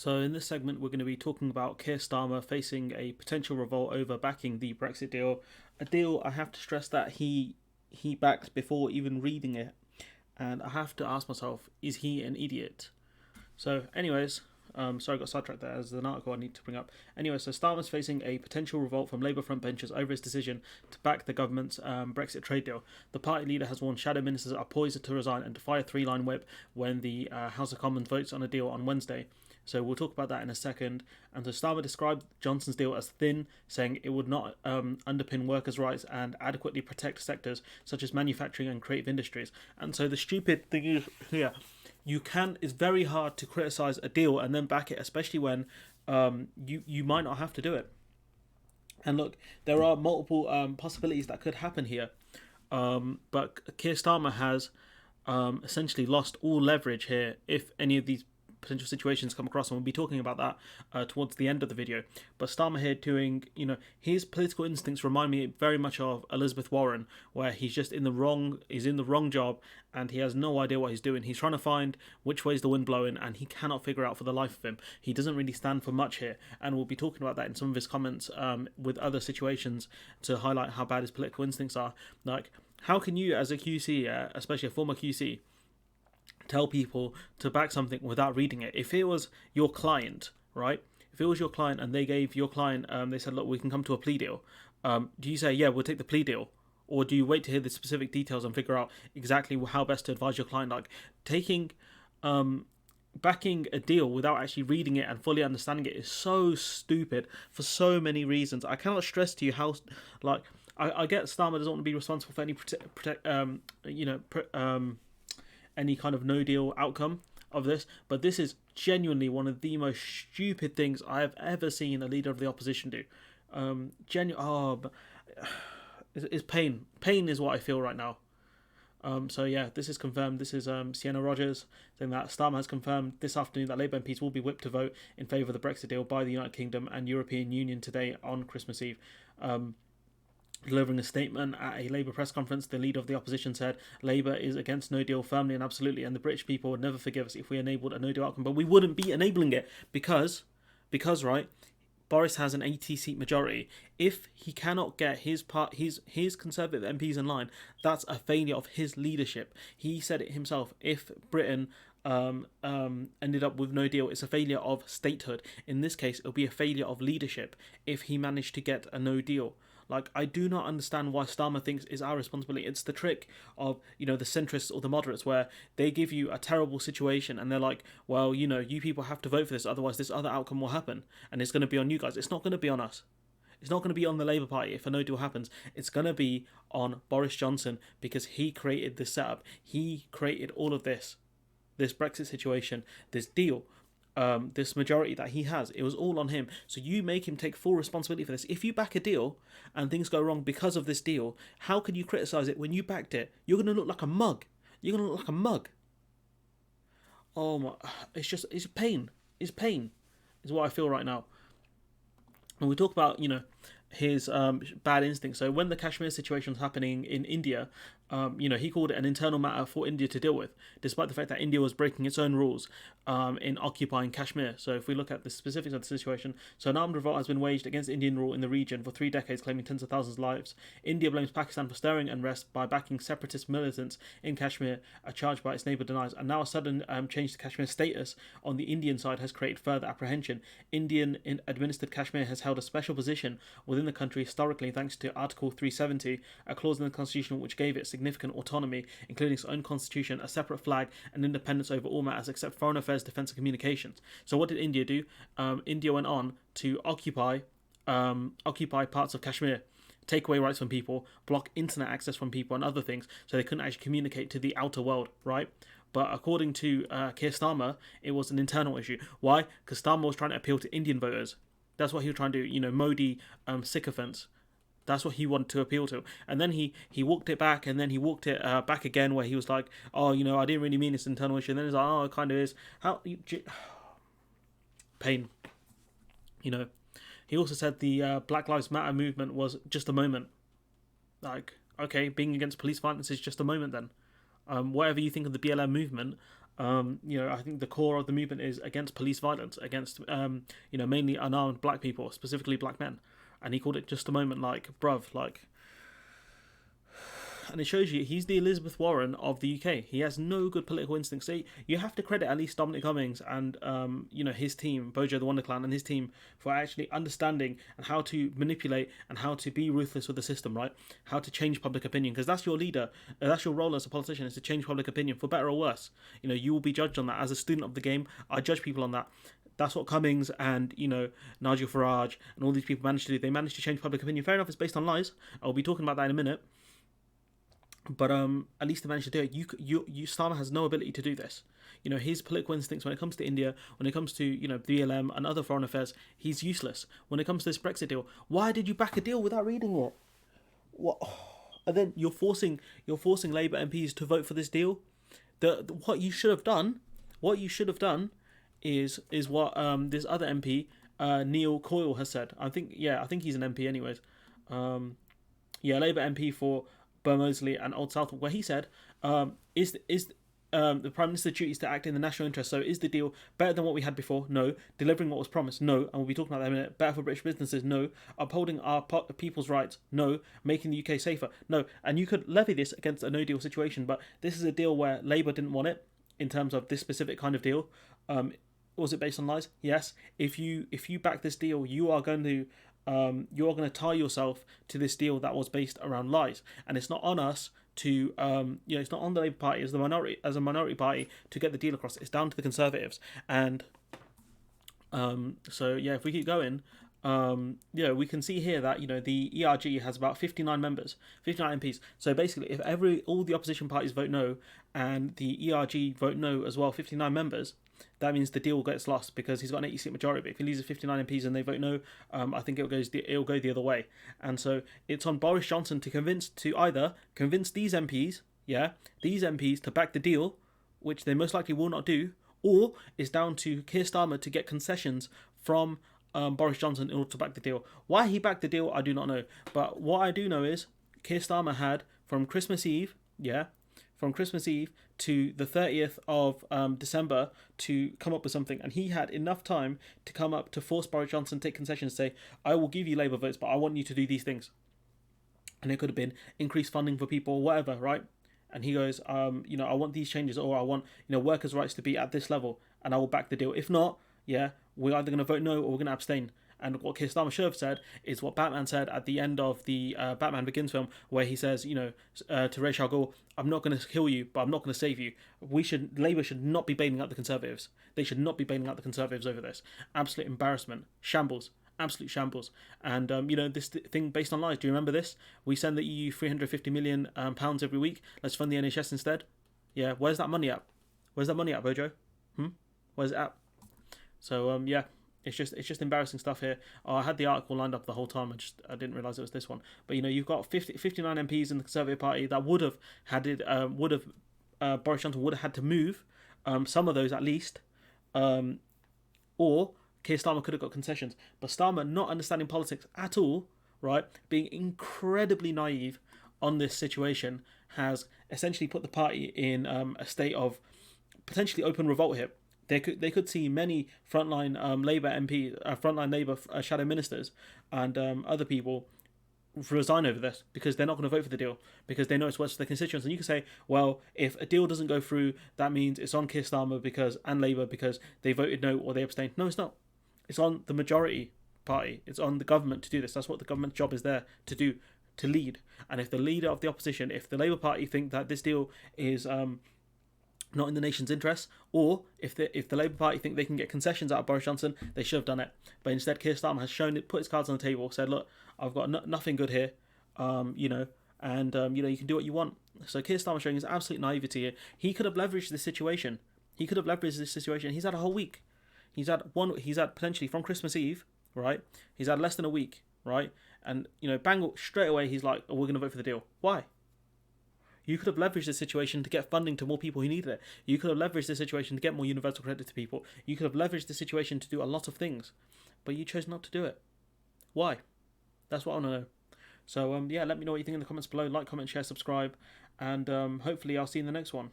So in this segment, we're going to be talking about Keir Starmer facing a potential revolt over backing the Brexit deal, a deal I have to stress that he backed before even reading it, and I have to ask myself, is he an idiot? So, anyways, sorry, I got sidetracked there. There's an article I need to bring up. Anyway, so Starmer's facing a potential revolt from Labour frontbenchers over his decision to back the government's Brexit trade deal. The party leader has warned shadow ministers are poised to resign and defy a three-line whip when the House of Commons votes on a deal on Wednesday. So we'll talk about that in a second. And so Starmer described Johnson's deal as thin, saying it would not underpin workers' rights and adequately protect sectors such as manufacturing and creative industries. And so the stupid thing is here, it's very hard to criticize a deal and then back it, especially when you might not have to do it. And look, there are multiple possibilities that could happen here, but Keir Starmer has essentially lost all leverage here if any of these potential situations come across, and we'll be talking about that towards the end of the video. But Starmer here doing, his political instincts remind me very much of Elizabeth Warren, where he's just in the wrong job and he has no idea what he's doing. He's trying to find which way's the wind blowing and he cannot figure out for the life of him. He doesn't really stand for much here, and we'll be talking about that in some of his comments with other situations to highlight how bad his political instincts are. Like, how can you as a QC, especially a former QC, tell people to back something without reading it? If it was your client, right? If it was your client and they gave your client, they said, look, we can come to a plea deal. Do you say, yeah, we'll take the plea deal? Or do you wait to hear the specific details and figure out exactly how best to advise your client? Like, backing a deal without actually reading it and fully understanding it is so stupid for so many reasons. I cannot stress to you how, like, I get Starmer doesn't want to be responsible for any any kind of no deal outcome of this, but this is genuinely one of the most stupid things I have ever seen a leader of the opposition do. It's pain. Pain is what I feel right now. So yeah, this is confirmed. This is Sienna Rogers saying that Starmer has confirmed this afternoon that Labour MPs will be whipped to vote in favour of the Brexit deal by the United Kingdom and European Union today on Christmas Eve. Delivering a statement at a Labour press conference, the leader of the opposition said, Labour is against no deal firmly and absolutely, and the British people would never forgive us if we enabled a no deal outcome. But we wouldn't be enabling it because right, Boris has an 80-seat majority. If he cannot get his Conservative MPs in line, that's a failure of his leadership. He said it himself. If Britain ended up with no deal, it's a failure of statehood. In this case, it'll be a failure of leadership if he managed to get a no deal. Like, I do not understand why Starmer thinks it's our responsibility. It's the trick of, the centrists or the moderates, where they give you a terrible situation and they're like, well, you people have to vote for this, otherwise this other outcome will happen. And it's going to be on you guys. It's not going to be on us. It's not going to be on the Labour Party if a no deal happens. It's going to be on Boris Johnson because he created this setup. He created all of this Brexit situation, this deal. This majority that he has, it was all on him. So you make him take full responsibility for this. If you back a deal and things go wrong because of this deal, how can you criticize it when you backed it? You're going to look like a mug. Oh my, it's pain. It's pain is what I feel right now. And we talk about, his bad instincts. So when the Kashmir situation was happening in India, he called it an internal matter for India to deal with, despite the fact that India was breaking its own rules in occupying Kashmir. So if we look at the specifics of the situation, so an armed revolt has been waged against Indian rule in the region for 3 decades, claiming tens of thousands of lives. India blames Pakistan for stirring unrest by backing separatist militants in Kashmir, a charge by its neighbour denies. And now a sudden change to Kashmir's status on the Indian side has created further apprehension. Indian-administered Kashmir has held a special position within the country historically thanks to Article 370, a clause in the constitution which gave it significant autonomy, including its own constitution, a separate flag, and independence over all matters except foreign affairs, defence and communications. So what did India do? India went on to occupy parts of Kashmir, take away rights from people, block internet access from people and other things, so they couldn't actually communicate to the outer world, right? But according to Keir Starmer, it was an internal issue. Why? Because Starmer was trying to appeal to Indian voters. That's what he was trying to do, Modi sycophants. That's what he wanted to appeal to. And then he walked it back, and then he walked it back again, where he was like, oh, I didn't really mean it's an internal issue. And then he's like, oh, it kind of is. Pain. He also said the Black Lives Matter movement was just a moment. Like, okay, being against police violence is just a moment then. Whatever you think of the BLM movement, I think the core of the movement is against police violence, against mainly unarmed black people, specifically black men. And he called it just a moment, like, bruv, like, and it shows you he's the Elizabeth Warren of the UK. He has no good political instincts. So you have to credit at least Dominic Cummings and his team, Bojo the Wonder Clan, and his team for actually understanding and how to manipulate and how to be ruthless with the system, right? How to change public opinion, because that's your leader, that's your role as a politician, is to change public opinion for better or worse. You will be judged on that. As a student of the game, I judge people on that. That's what Cummings and Nigel Farage and all these people managed to do. They managed to change public opinion. Fair enough, it's based on lies. I'll be talking about that in a minute. But at least they managed to do it. Starmer has no ability to do this. His political instincts when it comes to India, when it comes to BLM and other foreign affairs, he's useless. When it comes to this Brexit deal, why did you back a deal without reading it? What? And then you're forcing Labour MPs to vote for this deal. What you should have done, is what this other MP, Neil Coyle, has said. I think he's an MP anyways. Labour MP for Bermoseley and Old Southwark, where he said, is the Prime Minister's duty is to act in the national interest. So is the deal better than what we had before? No. Delivering what was promised? No. And we'll be talking about that in a minute. Better for British businesses? No. Upholding our people's rights? No. Making the UK safer? No. And you could levy this against a no-deal situation, but this is a deal where Labour didn't want it in terms of this specific kind of deal. Was it based on lies? Yes. If you back this deal, you are going to tie yourself to this deal that was based around lies, and it's not on us to it's not on the Labour Party as a minority party to get the deal across. It's down to the Conservatives. And if we keep going, we can see here that the ERG has about 59 members, 59 MPs. So basically, if all the opposition parties vote no and the ERG vote no as well, 59 members, that means the deal gets lost because he's got an 80-seat majority. But if he loses 59 MPs and they vote no, I think it'll go the other way. And so it's on Boris Johnson to either convince these MPs to back the deal, which they most likely will not do, or it's down to Keir Starmer to get concessions from Boris Johnson in order to back the deal. Why he backed the deal, I do not know. But what I do know is Keir Starmer had from Christmas Eve to the 30th of December to come up with something, and he had enough time to come up to force Boris Johnson to take concessions, say, I will give you Labour votes, but I want you to do these things. And it could have been increased funding for people or whatever, right? And he goes, I want these changes, or I want workers' rights to be at this level, and I will back the deal. If not, we're either going to vote no or we're going to abstain. And what Keir Starmer should have said is what Batman said at the end of the Batman Begins film, where he says, to Ra's al Ghul, I'm not going to kill you, but I'm not going to save you. Labour should not be bailing out the Conservatives. They should not be bailing out the Conservatives over this. Absolute embarrassment. Shambles. Absolute shambles. And, this thing based on lies. Do you remember this? We send the EU £350 million every week. Let's fund the NHS instead. Yeah, where's that money at? Where's that money at, Bojo? Where's it at? So, It's just embarrassing stuff here. I had the article lined up the whole time. I didn't realise it was this one. But you've got 59 MPs in the Conservative Party that would have had it. Boris Johnson would have had to move some of those at least, or Keir Starmer could have got concessions. But Starmer, not understanding politics at all, right, being incredibly naive on this situation, has essentially put the party in a state of potentially open revolt here. They could see many frontline Labour frontline Labour shadow ministers and other people resign over this because they're not going to vote for the deal because they know it's worse for their constituents. And you can say, well, if a deal doesn't go through, that means it's on Keir Starmer and Labour because they voted no or they abstained. No, it's not. It's on the majority party. It's on the government to do this. That's what the government's job is there to do, to lead. And if the leader of the opposition, if the Labour Party think that this deal is not in the nation's interest, or if the Labour Party think they can get concessions out of Boris Johnson, they should have done it. But instead, Keir Starmer has shown it, put his cards on the table, said, look, I've got nothing good here, you can do what you want. So Keir Starmer showing his absolute naivety here. He could have leveraged this situation. He's had a whole week. He's had potentially from Christmas Eve, right? He's had less than a week, right? And, bang, straight away he's like, oh, we're going to vote for the deal. Why? You could have leveraged this situation to get funding to more people who needed it. You could have leveraged this situation to get more universal credit to people. You could have leveraged this situation to do a lot of things. But you chose not to do it. Why? That's what I want to know. So, let me know what you think in the comments below. Like, comment, share, subscribe. And hopefully I'll see you in the next one.